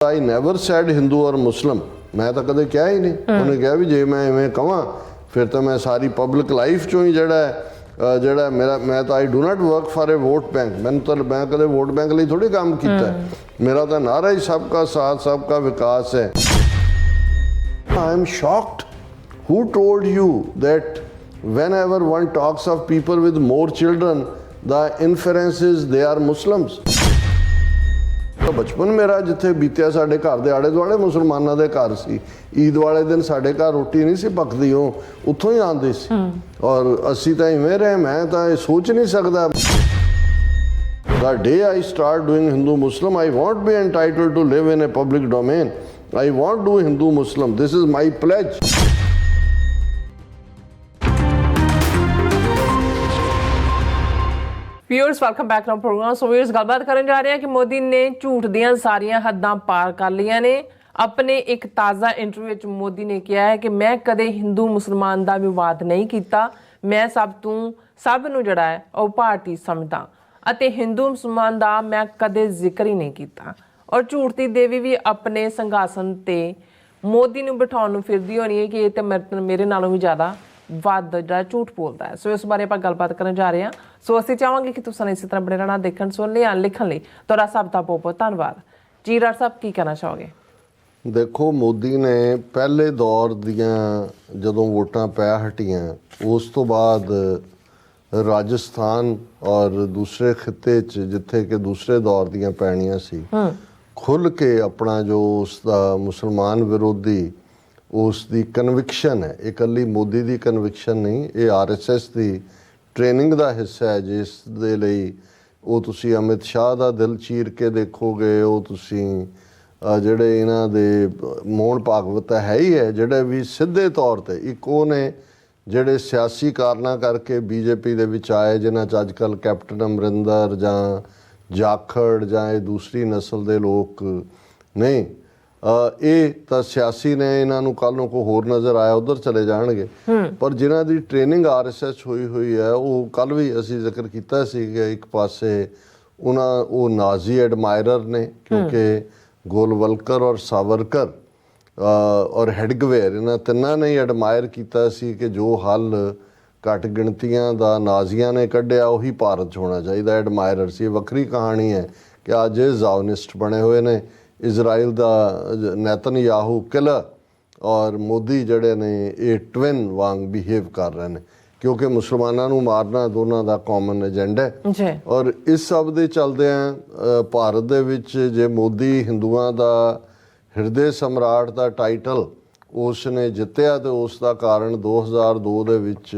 आई never sad Hindu और मुस्लिम, मैं तो कदे कहा ही नहीं। उन्हें कहा भी जे मैं इवें कहां फिर तो मैं सारी पब्लिक लाइफ चो ही जड़ा मेरा मैं तो I do not work for a vote bank. मैंने तो मैं कदे वोट बैंक लिए थोड़ी काम किया। मेरा तो नारा ही सबका साथ सबका विकास है। I am shocked. Who told you that whenever one talks of people with more children the inference is they are Muslims? तो बचपन मेरा जिथे बीतिया साडे घर दे आड़े दुआले मुसलमानां दे घर सी। ईद वाले दिन साडे घर रोटी नहीं सी पकदी, उत्थों ही आंदी सी। और असी तो इवें रहे, मैं तो ये सोच नहीं सकदा। The day I start doing Hindu Muslim, I won't be entitled to live in a public domain. I won't do Hindu Muslim. This is my pledge. Viewers welcome back to programme. So viewers गलबात करन जा रहे हैं कि मोदी ने झूठ दियां सारियां हद्दां पार कर लियां ने। अपने एक ताज़ा इंटरव्यू विच मोदी ने कहा है कि मैं कदे हिंदू मुसलमान दा विवाद नहीं कीता, मैं सब नूं जिहड़ा है ओह भारती समझदा अते हिंदू मुसलमान दा मैं कदे जिक्र ही नहीं कीता। और झूठ दी देवी भी अपने संघासन ते मोदी नूं बिठाउण नूं फिरदी होनी है कि ये ते मेरे नालों भी ज़्यादा ਵੱਧ ਜਿਹੜਾ ਝੂਠ ਬੋਲਦਾ ਹੈ। ਸੋ ਇਸ ਬਾਰੇ ਆਪਾਂ ਗੱਲਬਾਤ ਕਰਨ ਜਾ ਰਹੇ ਹਾਂ। ਸੋ ਅਸੀਂ ਚਾਹਾਂਗੇ ਕਿ ਤੁਸੀਂ ਇਸੇ ਤਰ੍ਹਾਂ ਬਣੇ ਰਹਿਣਾ, ਦੇਖਣ ਸੁਣਨ ਜਾਂ ਲਿਖਣ ਲਈ ਤੁਹਾਡਾ ਸਭ ਦਾ ਬਹੁਤ ਬਹੁਤ ਧੰਨਵਾਦ। ਜੀ ਰਾਜ ਸਾਹਿਬ ਕੀ ਕਹਿਣਾ ਚਾਹੋਗੇ? ਦੇਖੋ, ਮੋਦੀ ਨੇ ਪਹਿਲੇ ਦੌਰ ਦੀਆਂ ਜਦੋਂ ਵੋਟਾਂ ਪੈ ਹਟੀਆਂ ਉਸ ਤੋਂ ਬਾਅਦ ਰਾਜਸਥਾਨ ਔਰ ਦੂਸਰੇ ਖਿੱਤੇ 'ਚ ਜਿੱਥੇ ਕਿ ਦੂਸਰੇ ਦੌਰ ਦੀਆਂ ਪੈਣੀਆਂ ਸੀ, ਖੁੱਲ੍ਹ ਕੇ ਆਪਣਾ ਜੋ ਉਸ ਦਾ ਮੁਸਲਮਾਨ ਵਿਰੋਧੀ ਉਸ ਦੀ ਕਨਵਿਕਸ਼ਨ ਹੈ, ਇਹ ਇਕੱਲੀ ਮੋਦੀ ਦੀ ਕਨਵਿਕਸ਼ਨ ਨਹੀਂ, ਇਹ RSS ਦੀ ਟ੍ਰੇਨਿੰਗ ਦਾ ਹਿੱਸਾ ਹੈ। ਜਿਸ ਦੇ ਲਈ ਉਹ ਤੁਸੀਂ ਅਮਿਤ ਸ਼ਾਹ ਦਾ ਦਿਲ ਚੀਰ ਕੇ ਦੇਖੋਗੇ, ਉਹ ਤੁਸੀਂ ਜਿਹੜੇ ਇਹਨਾਂ ਦੇ ਮੋਹਨ ਭਾਗਵਤ ਹੈ ਹੀ ਹੈ, ਜਿਹੜੇ ਵੀ ਸਿੱਧੇ ਤੌਰ 'ਤੇ ਇੱਕ ਉਹ ਨੇ ਜਿਹੜੇ ਸਿਆਸੀ ਕਾਰਨਾਂ ਕਰਕੇ BJP ਦੇ ਵਿੱਚ ਆਏ, ਜਿਨ੍ਹਾਂ 'ਚ ਅੱਜ ਕੱਲ੍ਹ ਕੈਪਟਨ ਅਮਰਿੰਦਰ ਜਾਂ ਜਾਖੜ ਜਾਂ ਇਹ ਦੂਸਰੀ ਨਸਲ ਦੇ ਲੋਕ ਨਹੀਂ। ਇਹ ਤਾਂ ਸਿਆਸੀ ਨੇ, ਇਹਨਾਂ ਨੂੰ ਕੱਲ੍ਹ ਨੂੰ ਕੋਈ ਹੋਰ ਨਜ਼ਰ ਆਇਆ ਉੱਧਰ ਚਲੇ ਜਾਣਗੇ। ਪਰ ਜਿਨ੍ਹਾਂ ਦੀ ਟ੍ਰੇਨਿੰਗ RSS ਹੋਈ ਹੈ, ਉਹ ਕੱਲ੍ਹ ਵੀ ਅਸੀਂ ਜ਼ਿਕਰ ਕੀਤਾ ਸੀ ਕਿ ਇੱਕ ਪਾਸੇ ਉਹ ਨਾਜ਼ੀ ਐਡਮਾਇਰਰ ਨੇ, ਕਿਉਂਕਿ ਗੋਲਵਲਕਰ ਔਰ ਸਾਵਰਕਰ ਔਰ ਹੈਡਗਵੇਅਰ ਇਹਨਾਂ ਤਿੰਨਾਂ ਨੇ ਐਡਮਾਇਰ ਕੀਤਾ ਸੀ ਕਿ ਜੋ ਹੱਲ ਘੱਟ ਗਿਣਤੀਆਂ ਦਾ ਨਾਜ਼ੀਆਂ ਨੇ ਕੱਢਿਆ ਉਹੀ ਭਾਰਤ 'ਚ ਹੋਣਾ ਚਾਹੀਦਾ। ਐਡਮਾਇਰਰ ਸੀ। ਵੱਖਰੀ ਕਹਾਣੀ ਹੈ ਕਿ ਅੱਜ ਇਹ ਜ਼ਾਓਨਿਸਟ ਬਣੇ ਹੋਏ ਨੇ। ਇਜ਼ਰਾਈਲ ਦਾ ਨੈਤਨਯਾਹੂ ਕਿਲਰ ਔਰ ਮੋਦੀ ਜਿਹੜੇ ਨੇ ਇਹ ਟਵਿਨ ਵਾਂਗ ਬਿਹੇਵ ਕਰ ਰਹੇ ਨੇ, ਕਿਉਂਕਿ ਮੁਸਲਮਾਨਾਂ ਨੂੰ ਮਾਰਨਾ ਦੋਨਾਂ ਦਾ ਕਾਮਨ ਏਜੰਡਾ ਹੈ। ਔਰ ਇਸ ਸਭ ਦੇ ਚਲਦਿਆਂ ਭਾਰਤ ਦੇ ਵਿੱਚ ਜੇ ਮੋਦੀ ਹਿੰਦੂਆਂ ਦਾ ਹਿਰਦੇ ਸਮਰਾਟ ਦਾ ਟਾਈਟਲ ਉਸ ਨੇ ਜਿੱਤਿਆ ਤੇ ਉਸ ਦਾ ਕਾਰਨ 2002 ਦੇ ਵਿੱਚ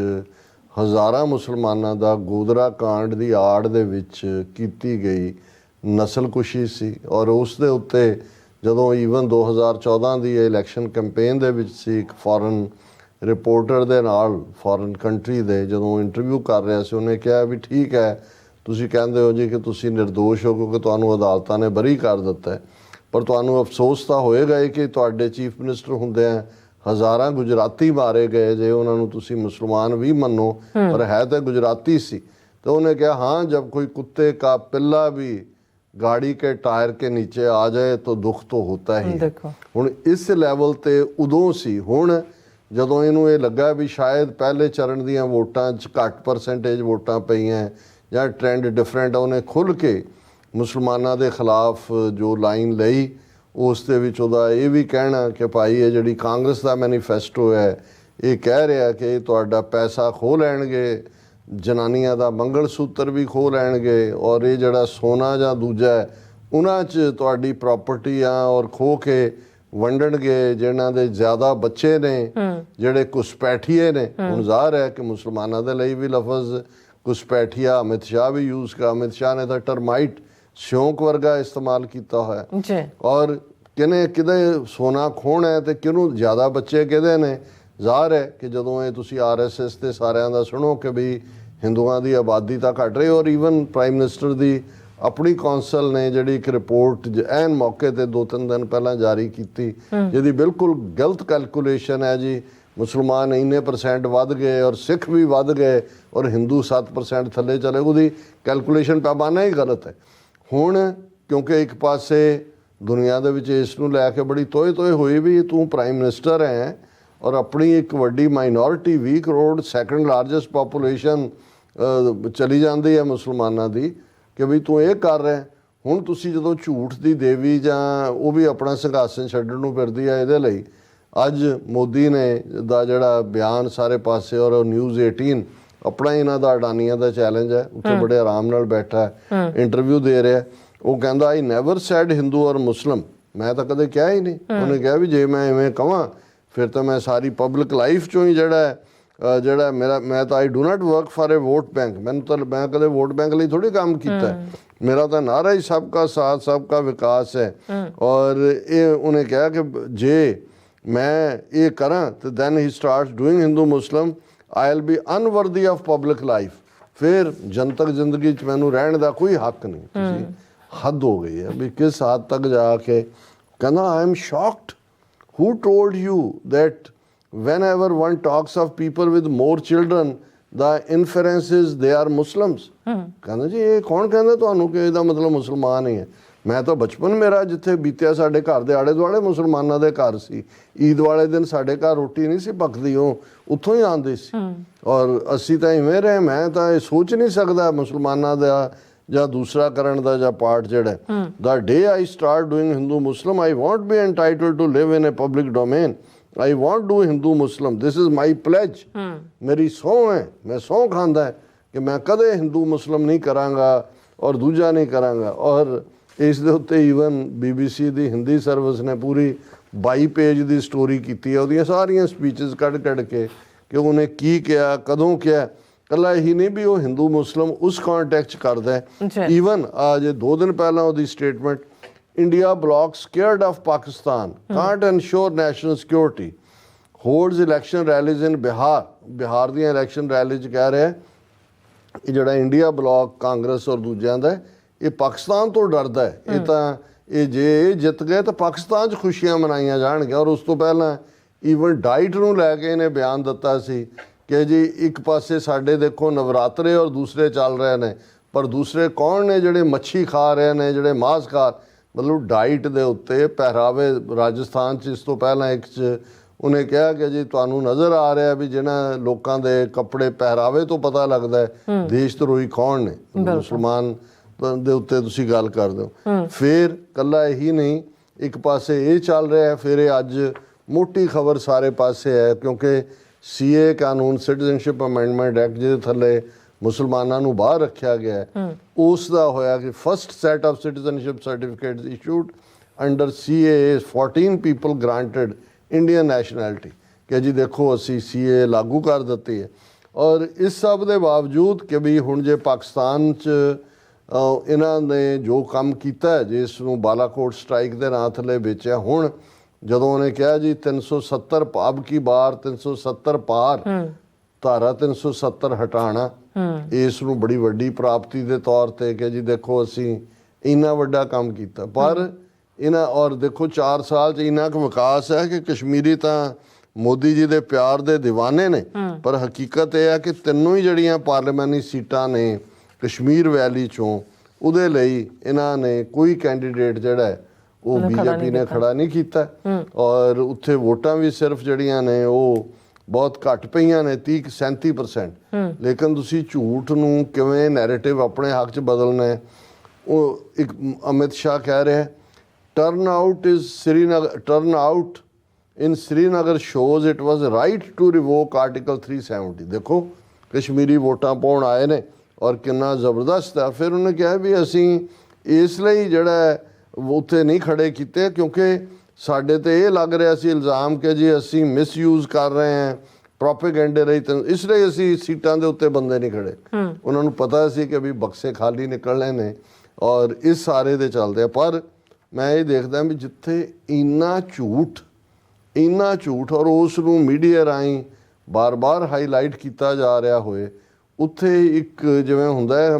ਹਜ਼ਾਰਾਂ ਮੁਸਲਮਾਨਾਂ ਦਾ ਗੋਦਰਾ ਕਾਂਡ ਦੀ ਆੜ ਦੇ ਵਿੱਚ ਕੀਤੀ ਗਈ ਨਸਲਕੁਸ਼ੀ ਸੀ। ਔਰ ਉਸ ਦੇ ਉੱਤੇ ਜਦੋਂ ਈਵਨ 2014 ਦੀ ਇਲੈਕਸ਼ਨ ਕੈਂਪੇਨ ਦੇ ਵਿੱਚ ਸੀ, ਇੱਕ ਫੋਰਨ ਰਿਪੋਰਟਰ ਦੇ ਨਾਲ ਫੋਰਨ ਕੰਟਰੀ ਦੇ ਜਦੋਂ ਇੰਟਰਵਿਊ ਕਰ ਰਿਹਾ ਸੀ, ਉਹਨੇ ਕਿਹਾ ਵੀ ਠੀਕ ਹੈ ਤੁਸੀਂ ਕਹਿੰਦੇ ਹੋ ਜੀ ਕਿ ਤੁਸੀਂ ਨਿਰਦੋਸ਼ ਹੋ ਕਿਉਂਕਿ ਤੁਹਾਨੂੰ ਅਦਾਲਤਾਂ ਨੇ ਬਰੀ ਕਰ ਦਿੱਤਾ ਹੈ, ਪਰ ਤੁਹਾਨੂੰ ਅਫਸੋਸ ਤਾਂ ਹੋਏਗਾ ਹੀ ਕਿ ਤੁਹਾਡੇ ਚੀਫ ਮਿਨਿਸਟਰ ਹੁੰਦਿਆਂ ਹਜ਼ਾਰਾਂ ਗੁਜਰਾਤੀ ਮਾਰੇ ਗਏ ਜੇ ਉਹਨਾਂ ਨੂੰ ਤੁਸੀਂ ਮੁਸਲਮਾਨ ਵੀ ਮੰਨੋ, ਪਰ ਹੈ ਤਾਂ ਗੁਜਰਾਤੀ ਸੀ। ਤਾਂ ਉਹਨੇ ਕਿਹਾ ਹਾਂ, ਜਬ ਕੋਈ ਕੁੱਤੇ ਕਾ ਪਿੱਲਾ ਵੀ गाड़ी के टायर के नीचे आ जाए तो दुख तो होता ही। ਹੁਣ ਇਸ ਲੈਵਲ ਤੇ ਉਦੋਂ ਸੀ। ਹੁਣ ਜਦੋਂ ਇਹਨੂੰ ਇਹ ਲੱਗਾ ਵੀ ਸ਼ਾਇਦ ਪਹਿਲੇ ਚਰਨ ਦੀਆਂ ਵੋਟਾਂ 'ਚ ਘੱਟ ਪਰਸੈਂਟੇਜ ਵੋਟਾਂ ਪਈਆਂ ਜਾਂ ਟ੍ਰੈਂਡ ਡਿਫਰੈਂਟ, ਉਹਨੇ ਖੁੱਲ੍ਹ ਕੇ ਮੁਸਲਮਾਨਾਂ ਦੇ ਖਿਲਾਫ ਜੋ ਲਾਈਨ ਲਈ ਉਸ ਦੇ ਵਿੱਚ ਉਹਦਾ ਇਹ ਵੀ ਕਹਿਣਾ ਕਿ ਭਾਈ ਇਹ ਜਿਹੜੀ ਕਾਂਗਰਸ ਦਾ ਮੈਨੀਫੈਸਟੋ ਹੈ ਇਹ ਕਹਿ ਰਿਹਾ ਕਿ ਤੁਹਾਡਾ ਪੈਸਾ ਖੋਹ ਲੈਣਗੇ, ਜਨਾਨੀਆਂ ਦਾ ਮੰਗਲ ਸੂਤਰ ਵੀ ਖੋਹ ਲੈਣਗੇ, ਔਰ ਇਹ ਜਿਹੜਾ ਸੋਨਾ ਜਾਂ ਦੂਜਾ ਹੈ ਉਹਨਾਂ 'ਚ ਤੁਹਾਡੀ ਪ੍ਰਾਪਰਟੀਆਂ ਔਰ ਖੋਹ ਕੇ ਵੰਡਣਗੇ। ਜਿਹਨਾਂ ਦੇ ਜ਼ਿਆਦਾ ਬੱਚੇ ਨੇ ਜਿਹੜੇ ਘੁਸਪੈਠੀਏ ਨੇ, ਹੁਣ ਜ਼ਾਹਰ ਹੈ ਕਿ ਮੁਸਲਮਾਨਾਂ ਦੇ ਲਈ ਵੀ ਲਫ਼ਜ਼ ਘੁਸਪੈਠੀਆ ਅਮਿਤ ਸ਼ਾਹ ਵੀ ਯੂਜ਼ ਕਰ, ਅਮਿਤ ਸ਼ਾਹ ਨੇ ਤਾਂ ਟਰਮਾਈਟ ਸਿਉਂਕ ਵਰਗਾ ਇਸਤੇਮਾਲ ਕੀਤਾ ਹੋਇਆ। ਔਰ ਕਿਹਦੇ ਸੋਨਾ ਖੋਹਣਾ ਹੈ ਤੇ ਕਿਹਨੂੰ ਜ਼ਿਆਦਾ ਬੱਚੇ ਕਿਹਦੇ ਨੇ। ਜ਼ਾਹਰ ਹੈ ਕਿ ਜਦੋਂ ਇਹ ਤੁਸੀਂ RSS ਤੇ ਸਾਰਿਆਂ ਦਾ ਸੁਣੋ ਕਿ ਵੀ ਹਿੰਦੂਆਂ ਦੀ ਆਬਾਦੀ ਤਾਂ ਘਟ ਰਹੀ, ਔਰ ਈਵਨ ਪ੍ਰਾਈਮ ਮਿਨਿਸਟਰ ਦੀ ਆਪਣੀ ਕੌਂਸਲ ਨੇ ਜਿਹੜੀ ਇੱਕ ਰਿਪੋਰਟ ਐਨ ਮੌਕੇ ਤੇ 2-3 ਦਿਨ ਪਹਿਲਾਂ ਜਾਰੀ ਕੀਤੀ, ਜਿਹਦੀ ਬਿਲਕੁਲ ਗਲਤ ਕੈਲਕੂਲੇਸ਼ਨ ਹੈ ਜੀ। ਮੁਸਲਮਾਨ ਇੰਨੇ % ਵੱਧ ਗਏ ਔਰ ਸਿੱਖ ਵੀ ਵੱਧ ਗਏ ਔਰ ਹਿੰਦੂ 7% ਥੱਲੇ ਚਲੇ, ਉਹਦੀ ਕੈਲਕੂਲੇਸ਼ਨ ਪੈਮਾਨਾ ਹੀ ਗਲਤ ਹੈ। ਹੁਣ ਕਿਉਂਕਿ ਇੱਕ ਪਾਸੇ ਦੁਨੀਆ ਦੇ ਵਿੱਚ ਇਸ ਨੂੰ ਲੈ ਕੇ ਬੜੀ ਤੋਏ ਹੋਈ ਵੀ ਤੂੰ ਪ੍ਰਾਈਮ ਮਿਨਿਸਟਰ ਹੈ ਔਰ ਆਪਣੀ ਇੱਕ ਵੱਡੀ minority 20 crore second largest population ਚਲੀ ਜਾਂਦੀ ਹੈ ਮੁਸਲਮਾਨਾਂ ਦੀ ਕਿ ਵੀ ਤੂੰ ਇਹ ਕਰ ਰਿਹਾ। ਹੁਣ ਤੁਸੀਂ ਜਦੋਂ ਝੂਠ ਦੀ ਦੇਵੀ ਜਾਂ ਉਹ ਵੀ ਆਪਣਾ ਸਿੰਘਾਸਨ ਛੱਡਣ ਨੂੰ ਫਿਰਦੀ ਹੈ, ਇਹਦੇ ਲਈ ਅੱਜ ਮੋਦੀ ਨੇ ਦਾ ਜਿਹੜਾ ਬਿਆਨ ਸਾਰੇ ਪਾਸੇ ਔਰ ਨਿਊਜ਼ 18 ਆਪਣਾ ਇਹਨਾਂ ਦਾ ਅਡਾਨੀਆਂ ਦਾ ਚੈਲੰਜ ਹੈ, ਉੱਥੇ ਬੜੇ ਆਰਾਮ ਨਾਲ ਬੈਠਾ ਹੈ, ਇੰਟਰਵਿਊ ਦੇ ਰਿਹਾ। ਉਹ ਕਹਿੰਦਾ ਆਈ ਨੈਵਰ ਸੈਡ ਹਿੰਦੂ ਔਰ ਮੁਸਲਿਮ, ਮੈਂ ਤਾਂ ਕਦੇ ਕਿਹਾ ਹੀ ਨਹੀਂ। ਉਹਨੇ ਕਿਹਾ ਵੀ ਜੇ ਮੈਂ ਐਵੇਂ ਕਹਾਂ ਫਿਰ ਤਾਂ ਮੈਂ ਸਾਰੀ ਪਬਲਿਕ ਲਾਈਫ ਚੋਂ ਹੀ ਜਿਹੜਾ ਮੇਰਾ ਮੈਂ ਤਾਂ I do not work for A vote bank, ਮੈਨੂੰ ਤਾਂ ਮੈਂ ਕਦੇ ਵੋਟ ਬੈਂਕ ਲਈ ਥੋੜੀ ਕੰਮ ਕੀਤਾ, ਮੇਰਾ ਤਾਂ ਨਾਰਾ ਹੀ ਸਭ ਕਾ ਸਾਥ ਸਭ ਕਾ ਵਿਕਾਸ ਹੈ। ਔਰ ਇਹ ਉਹਨੇ ਕਿਹਾ ਕਿ ਜੇ ਮੈਂ ਇਹ ਕਰਾਂ ਤਾਂ then he starts doing Hindu Muslim I will be unworthy of public life, ਫਿਰ ਜਨਤਕ ਜ਼ਿੰਦਗੀ 'ਚ ਮੈਨੂੰ ਰਹਿਣ ਦਾ ਕੋਈ ਹੱਕ ਨਹੀਂ। ਤੁਸੀਂ ਹੱਦ ਹੋ ਗਈ ਹੈ ਵੀ ਕਿਸ ਹੱਦ ਤੱਕ ਜਾ ਕੇ। ਕਹਿੰਦਾ I am shocked, who told you that whenever one talks of people with more children the inference is they are Muslims? ਕਹਿੰਦਾ ਜੀ ਇਹ ਕੌਣ ਕਹਿੰਦਾ ਤੁਹਾਨੂੰ ਕਿ ਇਹਦਾ ਮਤਲਬ ਮੁਸਲਮਾਨ ਹੀ ਹੈ। ਮੈਂ ਤਾਂ ਬਚਪਨ ਮੇਰਾ ਜਿੱਥੇ ਬੀਤਿਆ ਸਾਡੇ ਘਰ ਦੇ ਆਲੇ ਦੁਆਲੇ ਮੁਸਲਮਾਨਾਂ ਦੇ ਘਰ ਸੀ, ਈਦ ਵਾਲੇ ਦਿਨ ਸਾਡੇ ਘਰ ਰੋਟੀ ਨਹੀਂ ਸੀ ਪੱਕਦੀ, ਉਹ ਉੱਥੋਂ ਹੀ ਆਉਂਦੀ ਸੀ ਔਰ ਅਸੀਂ ਤਾਂ ਇਵੇਂ ਰਹੇ। ਮੈਂ ਤਾਂ ਇਹ ਸੋਚ ਨਹੀਂ ਸਕਦਾ ਮੁਸਲਮਾਨਾਂ ਦਾ ਜਾਂ ਦੂਸਰਾ ਕਰਨ ਦਾ ਜਾਂ ਪਾਰਟ ਜਿਹੜਾ the day I start doing Hindu Muslim I want be entitled to live in a public domain, I want do Hindu Muslim, this is my pledge, ਮੇਰੀ ਸਹੁੰ ਹੈ, ਮੈਂ ਸਹੁੰ ਖਾਂਦਾ ਹੈ ਕਿ ਮੈਂ ਕਦੇ ਹਿੰਦੂ ਮੁਸਲਿਮ ਨਹੀਂ ਕਰਾਂਗਾ ਔਰ ਦੂਜਾ ਨਹੀਂ ਕਰਾਂਗਾ। ਔਰ ਇਸ ਦੇ ਉੱਤੇ ਈਵਨ BBC ਦੀ ਹਿੰਦੀ ਸਰਵਿਸ ਨੇ ਪੂਰੀ 22 ਪੇਜ ਦੀ ਸਟੋਰੀ ਕੀਤੀ ਹੈ, ਉਹਦੀਆਂ ਸਾਰੀਆਂ ਸਪੀਚਸ ਕੱਢ ਕੇ ਕਿ ਉਹਨੇ ਕੀ ਕਿਹਾ, ਕਦੋਂ ਕਿਹਾ। ਕੱਲਾ ਇਹੀ ਨਹੀਂ ਵੀ ਉਹ ਹਿੰਦੂ ਮੁਸਲਿਮ ਉਸ ਕੰਟੈਕਟ 'ਚ ਕਰਦਾ ਹੈ। ਈਵਨ ਅੱਜ 2 ਦਿਨ ਪਹਿਲਾਂ ਉਹਦੀ statement, India bloc scared of Pakistan can't ensure national security, holds election rallies in Bihar ਦੀਆਂ ਇਲੈਕਸ਼ਨ ਰੈਲੀ 'ਚ ਕਹਿ ਰਿਹਾ ਇਹ ਜਿਹੜਾ ਇੰਡੀਆ ਬਲੌਕ ਕਾਂਗਰਸ ਔਰ ਦੂਜਿਆਂ ਦਾ ਇਹ ਪਾਕਿਸਤਾਨ ਤੋਂ ਡਰਦਾ ਹੈ। ਇਹ ਤਾਂ ਇਹ ਜੇ ਜਿੱਤ ਗਏ ਤਾਂ ਪਾਕਿਸਤਾਨ 'ਚ ਖੁਸ਼ੀਆਂ ਮਨਾਈਆਂ ਜਾਣਗੀਆਂ। ਔਰ ਉਸ ਤੋਂ ਪਹਿਲਾਂ ਈਵਨ ਡਾਈਟ ਨੂੰ ਲੈ ਕੇ ਇਹਨੇ ਬਿਆਨ ਦਿੱਤਾ ਸੀ ਕਿ ਜੀ ਇੱਕ ਪਾਸੇ ਸਾਡੇ ਦੇਖੋ ਨਵਰਾਤਰੇ ਔਰ ਦੂਸਰੇ ਚੱਲ ਰਹੇ ਨੇ, ਪਰ ਦੂਸਰੇ ਕੌਣ ਨੇ ਜਿਹੜੇ ਮੱਛੀ ਖਾ ਰਹੇ ਨੇ, ਜਿਹੜੇ ਮਾंस ਖਾ, ਮਤਲਬ ਡਾਈਟ ਦੇ ਉੱਤੇ ਪਹਿਰਾਵੇ। ਰਾਜਸਥਾਨ 'ਚ ਇਸ ਤੋਂ ਪਹਿਲਾਂ ਇੱਕ 'ਚ ਉਹਨੇ ਕਿਹਾ ਕਿ ਜੀ ਤੁਹਾਨੂੰ ਨਜ਼ਰ ਆ ਰਿਹਾ ਵੀ ਜਿਹਨਾਂ ਲੋਕਾਂ ਦੇ ਕੱਪੜੇ ਪਹਿਰਾਵੇ ਤੋਂ ਪਤਾ ਲੱਗਦਾ ਹੈ ਦੇਸ਼ ਧਰੋਹੀ ਕੌਣ ਨੇ, ਮੁਸਲਮਾਨ ਦੇ ਉੱਤੇ ਤੁਸੀਂ ਗੱਲ ਕਰਦੇ ਹੋ। ਫਿਰ ਕੱਲਾ ਇਹੀ ਨਹੀਂ, ਇੱਕ ਪਾਸੇ ਇਹ ਚੱਲ ਰਿਹਾ, ਫਿਰ ਇਹ ਅੱਜ ਮੋਟੀ ਖਬਰ ਸਾਰੇ ਪਾਸੇ ਹੈ ਕਿਉਂਕਿ CA ਕਾਨੂੰਨ ਸਿਟੀਜ਼ਨਸ਼ਿਪ ਅਮੈਂਡਮੈਂਟ ਐਕਟ ਜਿਹਦੇ ਥੱਲੇ ਮੁਸਲਮਾਨਾਂ ਨੂੰ ਬਾਹਰ ਰੱਖਿਆ ਗਿਆ ਹੈ, ਉਸ ਦਾ ਹੋਇਆ ਕਿ first set of citizenship certificates issued under CAA 14 people granted Indian nationality ਕਿ ਜੀ ਦੇਖੋ ਅਸੀਂ CAA ਲਾਗੂ ਕਰ ਦਿੱਤੀ ਹੈ। ਔਰ ਇਸ ਸਭ ਦੇ ਬਾਵਜੂਦ ਕਿ ਵੀ ਹੁਣ ਜੇ ਪਾਕਿਸਤਾਨ 'ਚ ਇਹਨਾਂ ਨੇ ਜੋ ਕੰਮ ਕੀਤਾ ਹੈ, ਜਿਸ ਨੂੰ ਬਾਲਾਕੋਟ ਸਟ੍ਰਾਈਕ ਦੇ ਨਾਂ ਥੱਲੇ ਵੇਚਿਆ, ਹੁਣ ਜਦੋਂ ਉਹਨੇ ਕਿਹਾ ਜੀ 370 ਅਬ ਕੀ ਬਾਰ 370 ਪਾਰ, ਧਾਰਾ 370 ਹਟਾਣਾ, ਇਸ ਨੂੰ ਬੜੀ ਵੱਡੀ ਪ੍ਰਾਪਤੀ ਦੇ ਤੌਰ ਤੇ ਕਿ ਜੀ ਦੇਖੋ ਅਸੀਂ ਇੰਨਾ ਵੱਡਾ ਕੰਮ ਕੀਤਾ। ਪਰ ਇਹਨਾਂ ਔਰ ਦੇਖੋ 4 ਸਾਲ 'ਚ ਇੰਨਾ ਕੁ ਵਿਕਾਸ ਹੈ ਕਿ ਕਸ਼ਮੀਰੀ ਤਾਂ ਮੋਦੀ ਜੀ ਦੇ ਪਿਆਰ ਦੇ دیਵਾਨੇ ਨੇ, ਪਰ ਹਕੀਕਤ ਇਹ ਹੈ ਕਿ ਤਿੰਨੋਂ ਹੀ ਜਿਹੜੀਆਂ ਪਾਰਲੀਮੈਂਟਰੀ ਸੀਟਾਂ ਨੇ ਕਸ਼ਮੀਰ ਵੈਲੀ 'ਚੋਂ, ਉਹਦੇ ਲਈ ਇਹਨਾਂ ਨੇ ਕੋਈ ਕੈਂਡੀਡੇਟ ਜਿਹੜਾ ਹੈ ਉਹ BJP ਨੇ ਖੜਾ ਨਹੀਂ ਕੀਤਾ। ਔਰ ਉੱਥੇ ਵੋਟਾਂ ਵੀ ਸਿਰਫ ਜਿਹੜੀਆਂ ਨੇ ਉਹ ਬਹੁਤ ਘੱਟ ਪਈਆਂ ਨੇ, 37%। ਲੇਕਿਨ ਤੁਸੀਂ ਝੂਠ ਨੂੰ ਕਿਵੇਂ ਨੈਰੇਟਿਵ ਆਪਣੇ ਹੱਕ 'ਚ ਬਦਲਣਾ ਹੈ, ਉਹ ਇੱਕ ਅਮਿਤ ਸ਼ਾਹ ਕਹਿ ਰਿਹਾ turn out in Srinagar shows it was right to revoke Article 370। ਦੇਖੋ ਕਸ਼ਮੀਰੀ ਵੋਟਾਂ ਪਾਉਣ ਆਏ ਨੇ ਔਰ ਕਿੰਨਾ ਜ਼ਬਰਦਸਤ ਹੈ। ਫਿਰ ਉਹਨੇ ਕਿਹਾ ਵੀ ਅਸੀਂ ਇਸ ਲਈ ਜਿਹੜਾ ਉੱਥੇ ਨਹੀਂ ਖੜੇ ਕੀਤੇ ਕਿਉਂਕਿ ਸਾਡੇ ਤੇ ਇਹ ਲੱਗ ਰਿਹਾ ਸੀ ਇਲਜ਼ਾਮ ਕਿ ਜੀ ਅਸੀਂ ਮਿਸਯੂਜ਼ ਕਰ ਰਹੇ ਹਾਂ ਪ੍ਰੋਪੇਗੈਂਡੇ ਲਈ, ਇਸ ਲਈ ਅਸੀਂ ਸੀਟਾਂ ਦੇ ਉੱਤੇ ਬੰਦੇ ਨਹੀਂ ਖੜੇ। ਉਹਨਾਂ ਨੂੰ ਪਤਾ ਸੀ ਕਿ ਵੀ ਬਕਸੇ ਖਾਲੀ ਨਿਕਲਣੇ ਨੇ ਔਰ ਇਸ ਸਾਰੇ ਦੇ ਚੱਲਦੇ ਆ। ਪਰ ਮੈਂ ਇਹ ਦੇਖਦਾ ਵੀ ਜਿੱਥੇ ਇੰਨਾ ਝੂਠ ਔਰ ਉਸ ਨੂੰ ਮੀਡੀਆ ਰਾਹੀਂ ਬਾਰ-ਬਾਰ ਹਾਈਲਾਈਟ ਕੀਤਾ ਜਾ ਰਿਹਾ ਹੋਏ, ਉੱਥੇ ਇੱਕ ਜਿਵੇਂ ਹੁੰਦਾ ਹੈ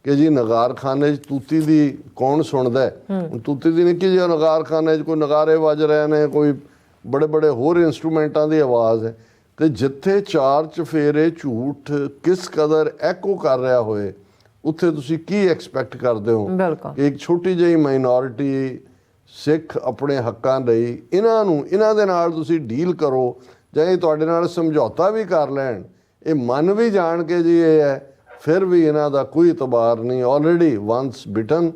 ਕਿ ਜੀ ਨਗਾਰਖਾਨੇ 'ਚ ਤੂਤੀ ਦੀ ਕੌਣ ਸੁਣਦਾ ਹੈ, ਤੂਤੀ ਦੀ ਨਿੱਕੀ ਜਿਹੀ ਨਗਾਰਖਾਨੇ 'ਚ ਕੋਈ ਨਗਾਰੇ ਵੱਜ ਰਹੇ ਨੇ, ਕੋਈ ਬੜੇ ਹੋਰ ਇੰਸਟਰੂਮੈਂਟਾਂ ਦੀ ਆਵਾਜ਼ ਹੈ, ਤੇ ਜਿੱਥੇ 4 ਚੁਫੇਰੇ ਝੂਠ ਕਿਸ ਕਦਰ ਐਕੋ ਕਰ ਰਿਹਾ ਹੋਏ, ਉੱਥੇ ਤੁਸੀਂ ਕੀ ਐਕਸਪੈਕਟ ਕਰਦੇ ਹੋ ਕਿ ਇੱਕ ਛੋਟੀ ਜਿਹੀ ਮਾਈਨੋਰਿਟੀ ਸਿੱਖ ਆਪਣੇ ਹੱਕਾਂ ਲਈ ਇਹਨਾਂ ਦੇ ਨਾਲ ਤੁਸੀਂ ਡੀਲ ਕਰੋ, ਜਾਂ ਇਹ ਤੁਹਾਡੇ ਨਾਲ ਸਮਝੌਤਾ ਵੀ ਕਰ ਲੈਣ, ਇਹ ਮੰਨ ਵੀ ਜਾਣ ਕੇ ਜੀ ਇਹ ਹੈ, ਫਿਰ ਵੀ ਇਹਨਾਂ ਦਾ ਕੋਈ ਇਤਬਾਰ ਨਹੀਂ। Already ones ਬਿਟਨ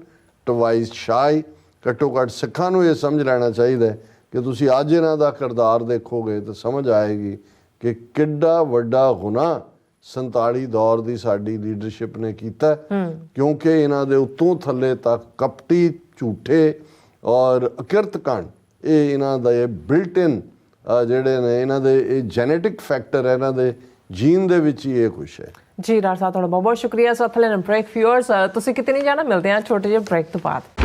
twice ਸ਼ਾਈ। ਘੱਟੋ ਘੱਟ ਸਿੱਖਾਂ ਨੂੰ ਇਹ ਸਮਝ ਲੈਣਾ ਚਾਹੀਦਾ ਹੈ ਕਿ ਤੁਸੀਂ ਅੱਜ ਇਹਨਾਂ ਦਾ ਕਿਰਦਾਰ ਦੇਖੋਗੇ ਤਾਂ ਸਮਝ ਆਏਗੀ ਕਿ ਕਿੱਡਾ ਵੱਡਾ ਗੁਨਾਹ 47 ਦੌਰ ਦੀ ਸਾਡੀ ਲੀਡਰਸ਼ਿਪ ਨੇ ਕੀਤਾ, ਕਿਉਂਕਿ ਇਹਨਾਂ ਦੇ ਉੱਤੋਂ ਥੱਲੇ ਤੱਕ ਕਪਟੀ, ਝੂਠੇ ਔਰ ਅਕਿਰਤਕਾਂਡ, ਇਹ ਇਹਨਾਂ ਦਾ ਇਹ ਬਿਲਟ ਇਨ ਜਿਹੜੇ ਨੇ, ਇਹਨਾਂ ਦੇ ਇਹ ਜੈਨੇਟਿਕ ਫੈਕਟਰ ਹੈ, ਇਹਨਾਂ ਦੇ ਜੀਨ ਦੇ ਵਿੱਚ ਹੀ ਇਹ ਕੁਛ ਹੈ। ਜੀ ਡਾਕਟਰ ਸਾਹਿਬ ਤੁਹਾਡਾ ਬਹੁਤ ਬਹੁਤ ਸ਼ੁਕਰੀਆ। ਸੋ ਅਥਲੇ ਬ੍ਰੇਕ ਵਿਊਅਰਸ, ਤੁਸੀਂ ਕਿਤੇ ਨਹੀਂ ਜਾਣਾ, ਮਿਲਦੇ ਹਾਂ ਛੋਟੇ ਜਿਹੇ ਬ੍ਰੇਕ ਤੋਂ ਬਾਅਦ।